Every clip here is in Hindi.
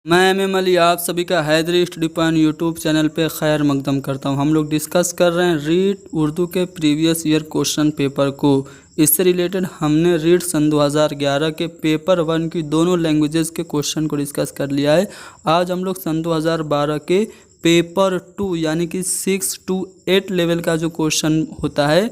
मैं एम अली आप सभी का Haidari study point YouTube channel पे खैर मकदम करता हूँ। हम लोग डिस्कस कर रहे हैं रीड उर्दू के प्रीवियस ईयर क्वेश्चन पेपर को। इससे रिलेटेड हमने रीड सन 2011 के पेपर 1 की दोनों लैंग्वेजेस के क्वेश्चन को डिस्कस कर लिया है। आज हम लोग सन 2012 के पेपर 2 यानी कि 6 to 8 लेवल का जो क्वेश्चन होता है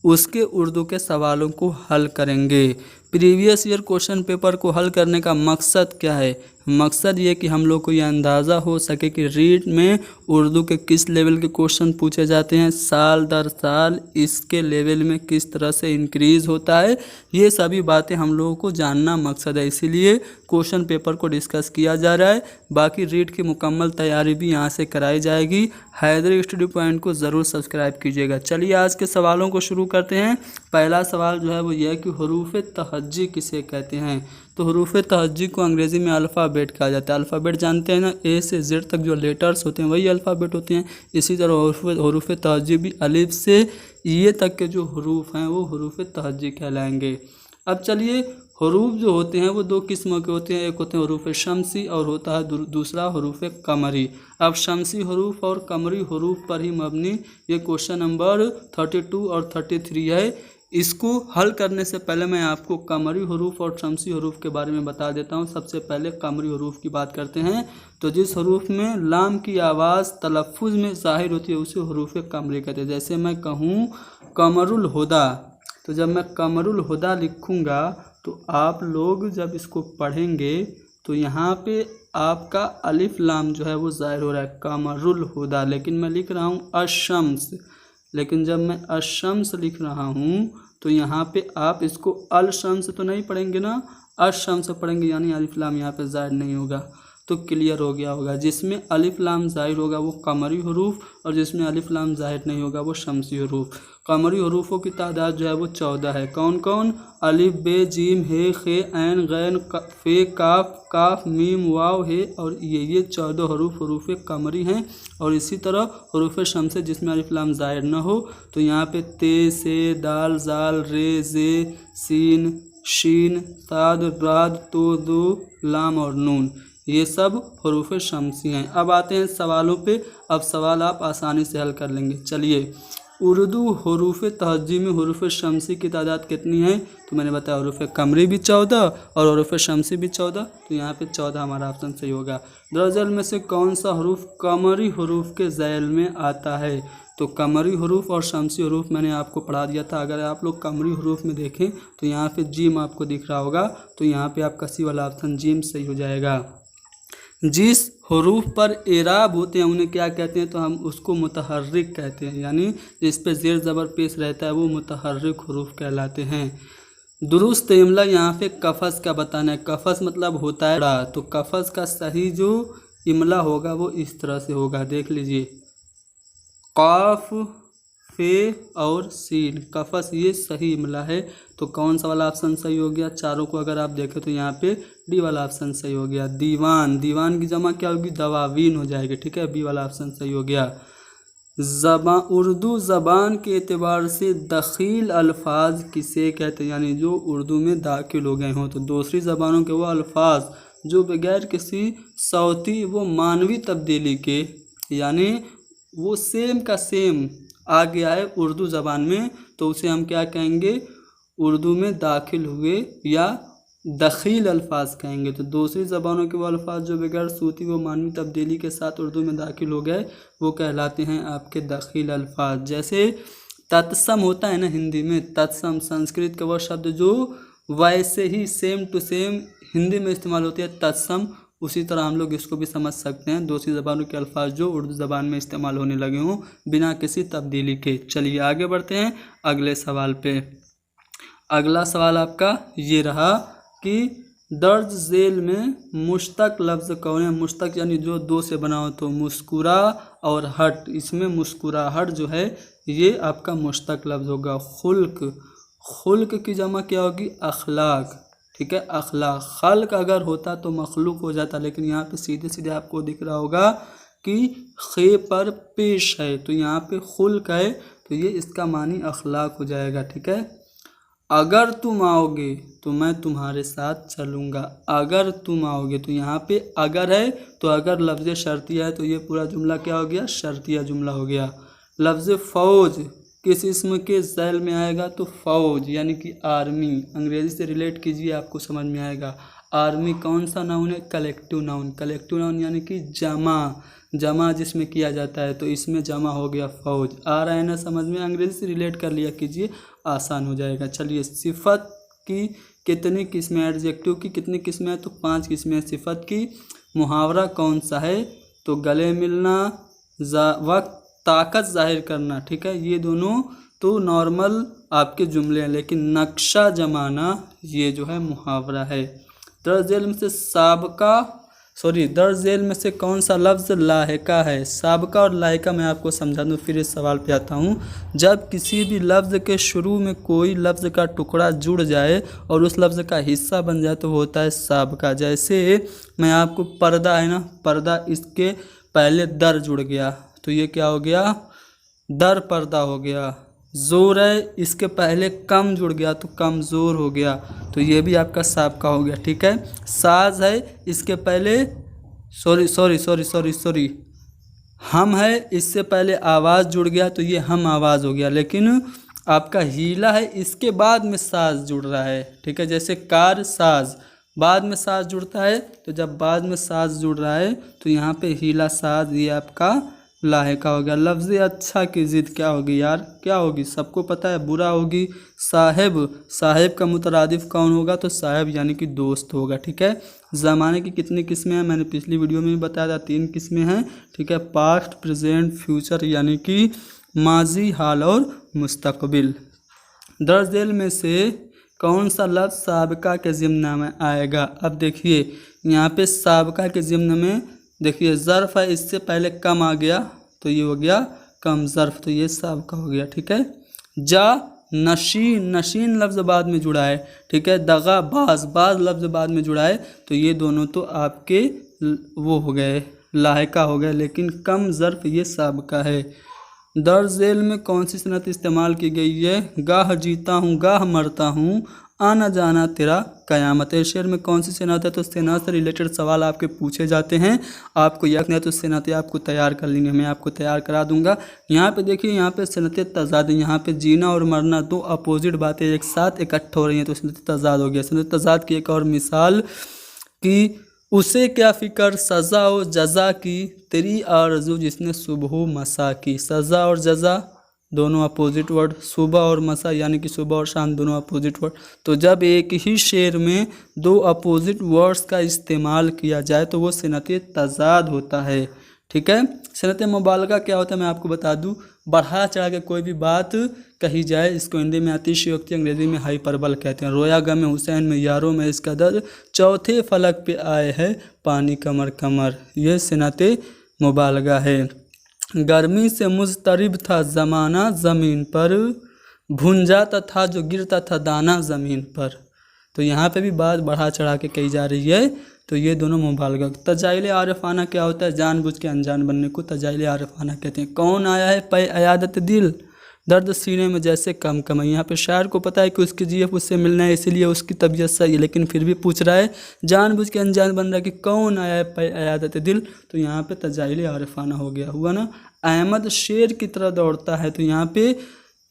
उसके उर्दू के सवालों को हल करेंगे। प्रीवियस ईयर क्वेश्चन पेपर को हल करने का मकसद क्या है? मकसद ये कि हम लोग को ये अंदाज़ा हो सके कि रीड में उर्दू के किस लेवल के क्वेश्चन पूछे जाते हैं, साल दर साल इसके लेवल में किस तरह से इंक्रीज़ होता है। ये सभी बातें हम लोगों को जानना मकसद है, इसीलिए क्वेश्चन पेपर को डिस्कस किया जा रहा है। बाकी रीड की मुकम्मल तैयारी भी यहाँ से कराई जाएगी। हैदरी स्टडी पॉइंट को ज़रूर सब्सक्राइब कीजिएगा। चलिए आज के सवालों को शुरू करते हैं। पहला सवाल जो है वो यह है कि हरूफ तहज्जी किसे कहते हैं? तो हरूफ तहज्जी को अंग्रेज़ी में अल्फ़ाबेट कहा जाता है। अल्फ़ाबेट जानते हैं ना, ए से जेड तक जो लेटर्स होते हैं वही अल्फ़ाबेट होते हैं। इसी तरह हरूफ तहज्जी भी अलिफ से ये तक के जो हरूफ हैं वो हरूफ तहज्जी कहलाएंगे। अब चलिए, हरूफ जो होते हैं वो दो किस्मों के होते हैं। एक होते हैं हरूफ शमसी और होता है दूसरा हरूफ कमरी। अब शमसी हरूफ और कमरी हरूफ पर ही मबनी ये क्वेश्चन नंबर 32 और 33 है। इसको हल करने से पहले मैं आपको कमरी हरूफ और शमसी हरूफ के बारे में बता देता हूँ। सबसे पहले कमरी हरूफ की बात करते हैं। तो जिस हरूफ में लाम की आवाज़ तलफ़ुज़ में ज़ाहिर होती है उसे हरूफ कमरी कहते हैं। जैसे मैं कहूँ कमरुल हुदा, तो जब मैं कमरुल हुदा लिखूँगा तो आप लोग जब इसको पढ़ेंगे तो यहाँ पे आपका अलिफ लाम जो है वो ज़ाहिर हो रहा है कमरुल हुदा, लेकिन मैं लिख रहा हूँ अशम्स। लेकिन जब मैं अशम्स लिख रहा हूँ तो यहाँ पे आप इसको अल शम्स तो नहीं पढ़ेंगे ना, अशम्स पढ़ेंगे, यानी अलिफ लाम यहाँ पे ज़ाहिर नहीं होगा। तो क्लियर हो गया होगा, जिसमें अलिफ लाम ज़ाहिर होगा वो कमरी हरूफ और जिसमें अलिफ लाम ज़ाहिर नहीं होगा वो शमसी हरूफ। कमरी हरूफों की तादाद जो है वो 14 है। कौन कौन? अलिफ बे जीम हे खे ऐन गैन फे काफ काफ मीम वाव है, और ये 14 हरूफ कमरी हैं। और इसी तरह हरूफ शमसे जिसमें अलिफ लाम ज़ाहिर न हो तो यहाँ पे ते से दाल जाल रे जे सीन शीन साद राद तो दो लाम और नून, ये सब हरूफ शमसी हैं। अब आते हैं सवालों पे। अब सवाल आप आसानी से हल कर लेंगे। चलिए, उर्दू हरूफ तहज्जी में हरूफ शमसी की तादाद कितनी है? तो मैंने बताया हरूफ कमरी भी 14 और हरूफ शमसी भी 14, तो यहाँ पे 14 हमारा ऑप्शन सही होगा। दरअसल में से कौन सा हरूफ कमरी हरूफ के ज़ैल में आता है? तो कमरी हरूफ और शमसी हरूफ मैंने आपको पढ़ा दिया था। अगर आप लोग कमरी हरूफ में देखें तो यहाँ पे जीम आपको दिख रहा होगा, तो यहाँ पे आपका सी वाला ऑप्शन जीम सही हो जाएगा। जिस हरूफ पर एराब होते हैं उन्हें क्या कहते हैं? तो हम उसको मुतहर्रिक कहते हैं, यानी जिस पे ज़ेर ज़बर पेश रहता है वो मुतहर्रिक हरूफ कहलाते हैं। दुरुस्त इमला यहाँ पे कफस का बताना है। कफस मतलब होता है बड़ा, तो कफस का सही जो इमला होगा वो इस तरह से होगा, देख लीजिए, काफ फे और सीन, कफस ये सही इमला है। तो कौन सा वाला ऑप्शन सही हो गया? चारों को अगर आप देखें तो यहाँ पे डी वाला ऑप्शन सही हो गया। दीवान, दीवान की जमा क्या होगी? दवावीन हो जाएगी, ठीक है, बी वाला ऑप्शन सही हो गया। उर्दू ज़बान के एतबार से दखील अल्फाज किसे कहते हैं? यानी जो उर्दू में दाखिल हो गए हों, तो दूसरी ज़बानों के वो अल्फाज जो बगैर किसी सौती वो मानवी तब्दीली के, यानी वो सेम का सेम आ गया है उर्दू ज़बान में, तो उसे हम क्या कहेंगे? उर्दू में दाखिल हुए या दखील अल्फाज कहेंगे। तो दूसरी ज़बानों के वो अल्फाज जो बगैर सूती व मानवी तब्दीली के साथ उर्दू में दाखिल हो गए वो कहलाते हैं आपके दखील अल्फाज। जैसे तत्सम होता है ना हिंदी में, तत्सम संस्कृत का वह शब्द जो वैसे ही सेम टू सेम हिंदी में इस्तेमाल होती है, तत्सम, उसी तरह हम लोग इसको भी समझ सकते हैं, दूसरी ज़बानों के अल्फाज जो उर्दू ज़बान में इस्तेमाल होने लगे हों बिना किसी तब्दीली के। चलिए आगे बढ़ते हैं अगले सवाल पे। अगला सवाल आपका ये रहा कि दर्ज झेल में मुश्तक लफ्ज़ कौन है? मुश्तक यानी जो दो से बना हो, तो मुस्कुरा और हट, इसमें मुस्कुराहट जो है ये आपका मुश्तक लफ्ज़ होगा। खुल्क, खुल्क की जमा क्या होगी? अखलाक, ठीक है, अखलाक। खल्क अगर होता तो मखलूक हो जाता, लेकिन यहाँ पे सीधे सीधे आपको दिख रहा होगा कि खे पर पेश है, तो यहाँ पे खुल्क है, तो ये इसका मानी अखलाक हो जाएगा, ठीक है। अगर तुम आओगे तो मैं तुम्हारे साथ चलूँगा। अगर तुम आओगे, तो यहाँ पे अगर है तो अगर लफ्ज़ शर्तिया है तो ये पूरा जुमला क्या हो गया, शर्तिया जुमला हो गया। लफ्ज़ फ़ौज किस इसम के ज़ैल में आएगा, तो फ़ौज यानी कि आर्मी। अंग्रेज़ी से रिलेट कीजिए, आपको समझ में आएगा। आर्मी कौन सा नाउन है, कलेक्टिव नाउन। कलेक्टिव नाउन यानी कि जमा, जमा जिसमें किया जाता है, तो इसमें जमा हो गया फ़ौज। आ रहा है ना समझ में, अंग्रेज़ी से रिलेट कर लिया कीजिए, आसान हो जाएगा। चलिए, सिफत की कितनी किस्में, एडजेक्टिव की कितनी किस्में हैं, तो 5 किस्में हैं सिफत की। मुहावरा कौन सा है, तो गले मिलना, वक्त, ताकत जाहिर करना, ठीक है, ये दोनों तो नॉर्मल आपके जुमले हैं, लेकिन नक्शा जमाना ये जो है मुहावरा है। दर्ज झेल में से दर्ज झेल में से कौन सा लफ्ज़ लाहिका है। साबका और लाहिका मैं आपको समझा दूँ, फिर इस सवाल पे आता हूँ। जब किसी भी लफ्ज़ के शुरू में कोई लफ्ज़ का टुकड़ा जुड़ जाए और उस लफ्ज़ का हिस्सा बन जाए तो वो होता है साबका। जैसे मैं आपको पर्दा है ना, पर्दा, इसके पहले दर जुड़ गया तो ये क्या हो गया, दर पर्दा हो गया। ज़ोर है, इसके पहले कम जुड़ गया तो कमज़ोर हो गया, तो ये भी आपका साबका हो गया, ठीक है। साज है, इसके पहले सॉरी हम है, इससे पहले आवाज़ जुड़ गया तो ये हम आवाज़ हो गया। लेकिन आपका हीला है, इसके बाद में साज जुड़ रहा है, ठीक है। जैसे कार साज, बाद में साज जुड़ता है, तो जब बाद में साज जुड़ रहा है तो यहाँ पे हीला साज, ये आपका लाहिका हो गया। लफ्ज़ अच्छा की ज़िद क्या होगी यार, क्या होगी, सबको पता है, बुरा होगी। साहिब, साहिब का मुतरादिफ कौन होगा, तो साहिब यानी कि दोस्त होगा, ठीक है। ज़माने की कितनी किस्में हैं, मैंने पिछली वीडियो में भी बताया था, 3 किस्में हैं, ठीक है। पास्ट, प्रेजेंट, फ्यूचर यानी कि माजी, हाल और मुस्तकबिल। दर्ज झेल में से कौन सा लफ्ज़ साबका के ज़िम्न में आएगा। अब देखिए यहाँ पे साबका के ज़िम्न में देखिए ज़र्फ़ है, इससे पहले कम आ गया तो ये हो गया कम ज़र्फ़, तो ये साबका हो गया, ठीक है। जा, नशीन, नशीन लफ्ज़ बाद में जुड़ा है, ठीक है। दगा, बाज, बाज लफ्ज़ बाद में जुड़ा है, तो ये दोनों तो आपके वो हो गए, लाहिका हो गए, लेकिन कम ज़र्फ़ ये साबका है। दर्ज झेल में कौन सी सनत इस्तेमाल की गई है, गाह जीता हूँ गाह मरता हूँ, आना जाना तेरा क़यामत। शेर में कौन सी सनत है, तो सनत से रिलेटेड सवाल आपके पूछे जाते हैं, आपको यकीन है तो सनतें आपको तैयार कर लेंगे, मैं आपको तैयार करा दूंगा। यहाँ पे देखिए, यहाँ पे सनत तजाद, यहाँ पे जीना और मरना दो अपोजिट बातें एक साथ इकट्ठा हो रही हैं, तो सनत तजाद हो गया। सनत तजाद की एक और मिसाल कि उसे क्या फ़िक्र सज़ा और जज़ा की, तेरी आरज़ू जिसने सुबह मसा की। सज़ा और जज़ा दोनों अपोजिट वर्ड, सुबह और मसा यानी कि सुबह और शाम दोनों अपोजिट वर्ड। तो जब एक ही शेर में 2 अपोजिट वर्ड्स का इस्तेमाल किया जाए तो वो सनत तज़ाद होता है, ठीक है। सनत मुबालगा क्या होता है, मैं आपको बता दूं, बढ़ा चढ़ा के कोई भी बात कही जाए, इसको हिंदी में अतिशयोक्ति, अंग्रेजी में हाइपरबल कहते हैं। रोया गम हुसैन में यारों में इस कदर, चौथे फलक पे आए है पानी कमर कमर, ये सनत मुबालगा है। गर्मी से मुज़तरिब था ज़माना ज़मीन पर, भुन जाता था जो गिरता था दाना ज़मीन पर। तो यहाँ पे भी बात बढ़ा चढ़ा के कही जा रही है, तो ये दोनों मुबालगा। तजाइल आरफाना क्या होता है, जानबूझ के अनजान बनने को तजाइल आरफाना कहते हैं। कौन आया है पे अयादत दिल, दर्द सीने में जैसे कम कम है। यहाँ पे शायर को पता है कि उसकी जीएफ उससे मिलना है, इसीलिए उसकी तबीयत सही है, लेकिन फिर भी पूछ रहा है, जानबूझ के अनजान बन रहा है कि कौन आया है पे अयादत दिल, तो यहाँ पे तजाइल आरफाना हो गया, हुआ ना। अहमद शेर की तरह दौड़ता है, तो यहाँ पे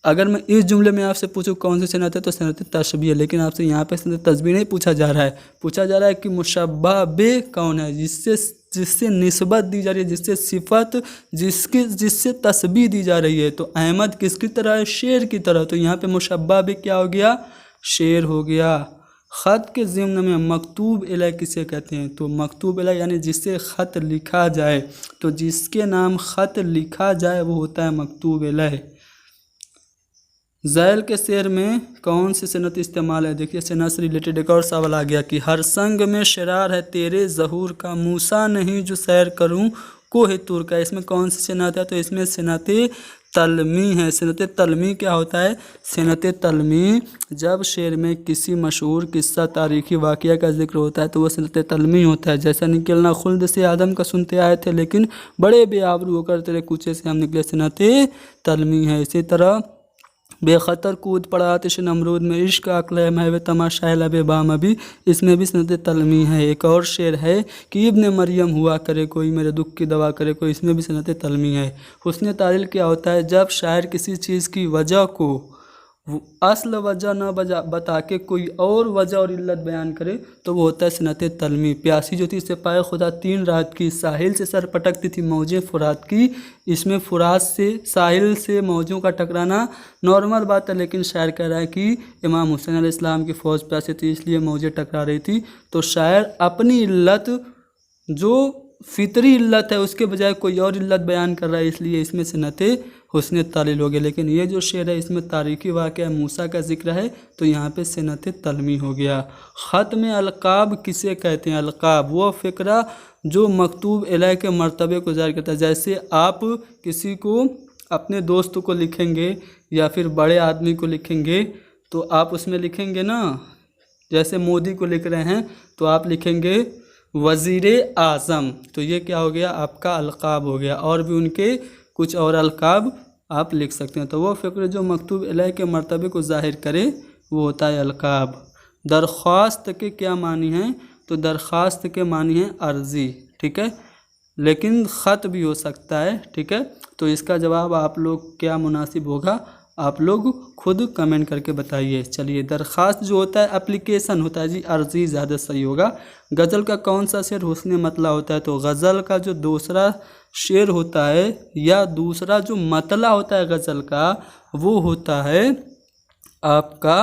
अगर मैं इस जुमले में आपसे पूछूं कौन सी सनत है, तो सनत तशबीह है, लेकिन आपसे यहाँ पे सनत तस्बीह नहीं पूछा जा रहा है, पूछा जा रहा है कि मुशब्बह बे कौन है, जिससे निस्बत दी जा रही है, जिससे सिफत, जिससे तस्बीह दी जा रही है। तो अहमद किसकी तरह है, शेर की तरह, तो यहाँ पे मुशब्बह बे क्या हो गया, शेर हो गया। ख़त के ज़िम्न में मकतूब इलैह किसे कहते हैं, तो मकतूब इलैह यानी जिससे ख़त लिखा जाए, तो जिसके नाम ख़त लिखा जाए वो होता है मकतूब इलैह। ज़ैल के शेर में कौन सी सनत इस्तेमाल है, देखिए सनत से रिलेटेड एक और सवाल आ गया कि हर संग में शरार है तेरे ज़हूर का, मूसा नहीं जो सैर करूं कोह तूर का। इसमें कौन सी सनत है, तो इसमें सनत तलमी है। सनत तलमी क्या होता है, सनत तलमी जब शेर में किसी मशहूर किस्सा तारीख़ी वाक़या का जिक्र होता है तो वह सनत तलमी होता है। जैसा निकलना खुल्द से आदम का सुनते आए थे, लेकिन बड़े बेआबरू होकर तेरे कूचे से हम निकले, सनत तलमी है। इसी तरह बेखतर कूद पड़ा आतिश नमरूद में, इश्क अक्ल महव तमाशा लब बाम अभी, इसमें भी सनत तलमी है। एक और शेर है कि इब्न मरियम हुआ करे कोई मेरे दुख की दवा करे कोई, इसमें भी सनत तलमी है। हुस्न तारील क्या होता है? जब शायर किसी चीज़ की वजह को असल वजह ना बता के कोई और वजह और इल्लत बयान करे तो वो होता है सनत तलमी। प्यासी जो थी सिपाही खुदा 3 रात की, साहिल से सर पटकती थी मौजें फुरात की, इसमें फुरात से साहिल से मौजों का टकराना नॉर्मल बात है, लेकिन शायर कह रहा है कि इमाम हुसैन अलैहिस्सलाम की फ़ौज प्यासी थी इसलिए मौजें टकरा रही थी। तो शायर अपनी इल्लत जो फितरी इल्लत है उसके बजाय कोई और इल्लत बयान कर रहा है, इसलिए इसमें सनत हुस्न तालील हो गया। लेकिन ये जो शेर है इसमें तारीखी वाक़या मूसा का जिक्र है तो यहाँ पे सनत तलमी हो गया। ख़त में अलक़ाब किसे कहते हैं? अलक़ाब वो फ़िक्रा जो मकतूब इलाह के मर्तबे को ज़ाहिर करता है। जैसे आप किसी को अपने दोस्त को लिखेंगे या फिर बड़े आदमी को लिखेंगे तो आप उसमें लिखेंगे ना, जैसे मोदी को लिख रहे हैं तो आप लिखेंगे वज़ीर आज़म, तो ये क्या हो गया? आपका अलक़ाब हो गया। और भी उनके कुछ और अलक़ाब आप लिख सकते हैं। तो वो फ़िक्र जो मकतूब इलाह के मर्तबे को ज़ाहिर करे वो होता है अलक़ाब। दरख्वास्त के क्या मानी हैं? तो दरख्वास्त के मानी हैं अर्ज़ी, ठीक है, लेकिन ख़त भी हो सकता है, ठीक है। तो इसका जवाब आप लोग क्या मुनासिब होगा आप लोग खुद कमेंट करके बताइए। चलिए, दरख्वास्त जो होता है एप्लीकेशन होता है जी, अर्ज़ी ज़्यादा सही होगा। गज़ल का कौन सा शेर हुस्न मतला होता है? तो गज़ल का जो दूसरा शेर होता है या दूसरा जो मतला होता है गज़ल का वो होता है आपका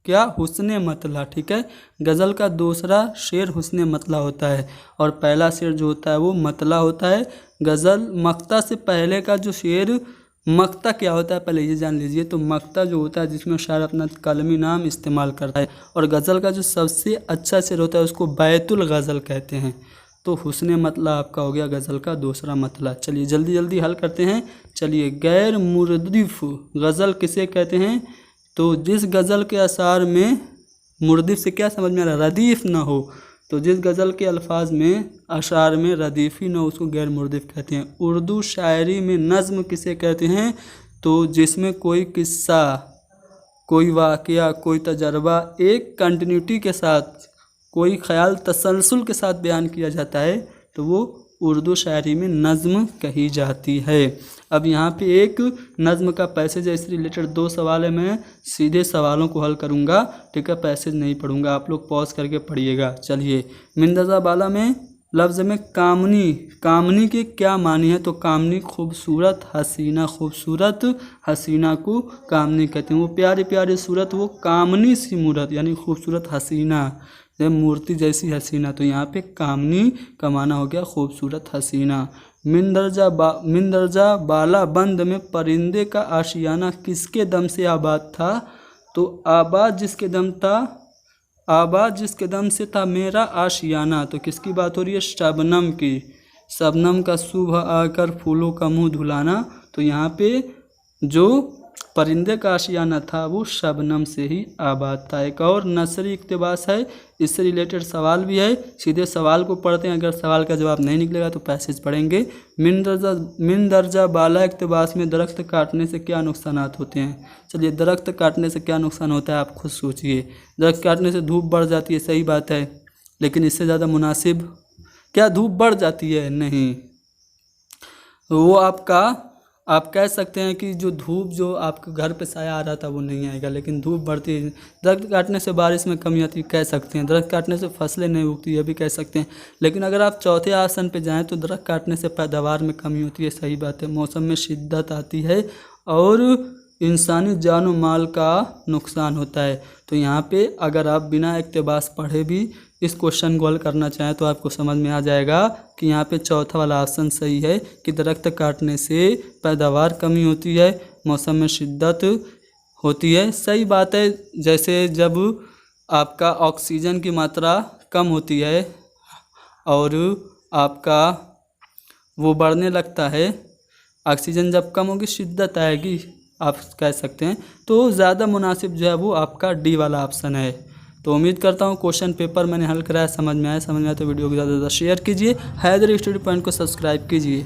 क्या? हुस्न मतला, ठीक है। गज़ल का दूसरा शेर हुस्न मतला होता है और पहला शेर जो होता है वो मतला होता है। गज़ल मक्ता से पहले का जो शेर, मक्ता क्या होता है पहले ये जान लीजिए। तो मक्ता जो होता है जिसमें शायर अपना कलमी नाम इस्तेमाल करता है, और गज़ल का जो सबसे अच्छा शेर होता है उसको बैतुल गज़ल कहते हैं। तो हुस्न मतला आपका हो गया गज़ल का दूसरा मतला। चलिए जल्दी जल्दी हल करते हैं। चलिए, गैर मुरदिफ गज़ल किसे कहते हैं? तो जिस गज़ल के अशार में मुरदिफ से क्या समझ में आ रहा है? रदीफ़ ना हो। तो जिस गज़ल के अल्फाज में अशार में रदीफ़ी न हो उसको गैर मुरदिफ कहते हैं। उर्दू शायरी में नज़्म किसे कहते हैं? तो जिसमें कोई किस्सा, कोई वाक़या, कोई तजर्बा एक कंटिन्यूटी के साथ, कोई ख़याल तसलसल के साथ बयान किया जाता है तो वो उर्दू शायरी में नज़्म कही जाती है। अब यहाँ पे एक नज़्म का पैसेज है, इससे रिलेटेड 2 सवाल है, मैं सीधे सवालों को हल करूँगा, ठीक है, पैसेज नहीं पढ़ूँगा, आप लोग पॉज करके पढ़िएगा। चलिए, मिंदज़ा बाला में लफ्ज़ में कामनी, कामनी के क्या मानी है? तो कामनी खूबसूरत हसीना, खूबसूरत हसीना को कामनी कहते हैं। वो प्यारी प्यारी सूरत, वो कामनी सी मूरत यानी खूबसूरत हसीना, मूर्ति जैसी हसीना। तो यहाँ पे कामनी का माना हो गया खूबसूरत हसीना। मिंदरजा बाला बंद में परिंदे का आशियाना किसके दम से आबाद था? तो आबाद जिसके दम था, आबाद जिसके दम से था मेरा आशियाना। तो किसकी बात हो रही है? शबनम की। शबनम का सुबह आकर फूलों का मुंह धुलाना। तो यहाँ पे जो परिंदे का आशियाना था वो शबनम से ही आबाद था। एक और नसरी इक्तिबास है, इससे रिलेटेड सवाल भी है, सीधे सवाल को पढ़ते हैं, अगर सवाल का जवाब नहीं निकलेगा तो पैसेज पढ़ेंगे। मिंदरजा बाला इक्तिबास में दरख्त काटने से क्या नुकसानात होते हैं? चलिए, दरख्त काटने से क्या नुकसान होता है आप खुद सोचिए। दरख्त काटने से धूप बढ़ जाती है, सही बात है, लेकिन इससे ज़्यादा मुनासिब क्या धूप बढ़ जाती है? नहीं, वो आपका आप कह सकते हैं कि जो धूप जो आपके घर पे साया आ रहा था वो नहीं आएगा, लेकिन धूप बढ़ती है। दरख्त काटने से बारिश में कमी आती है, कह सकते हैं। दरख्त काटने से फसलें नहीं उगती, ये भी कह सकते हैं। लेकिन अगर आप चौथे आसन पे जाएं तो दरख्त काटने से पैदावार में कमी होती है, सही बात है। मौसम में शिद्दत आती है और इंसानी जान और माल का नुकसान होता है। तो यहाँ पे अगर आप बिना इक्तिबास पढ़े भी इस क्वेश्चन को हल करना चाहें तो आपको समझ में आ जाएगा कि यहाँ पे चौथा वाला ऑप्शन सही है कि दरख्त काटने से पैदावार कमी होती है, मौसम में शिद्दत होती है। सही बात है, जैसे जब आपका ऑक्सीजन की मात्रा कम होती है और आपका वो बढ़ने लगता है, ऑक्सीजन जब कम होगी शिद्दत आएगी, आप कह सकते हैं। तो ज़्यादा मुनासिब जो है वो आपका डी वाला ऑप्शन है। तो उम्मीद करता हूँ क्वेश्चन पेपर मैंने हल कराया समझ में आया। समझ में आया तो वीडियो को ज़्यादा से ज़्यादा शेयर कीजिए। हैदरी स्टडी पॉइंट को सब्सक्राइब कीजिए।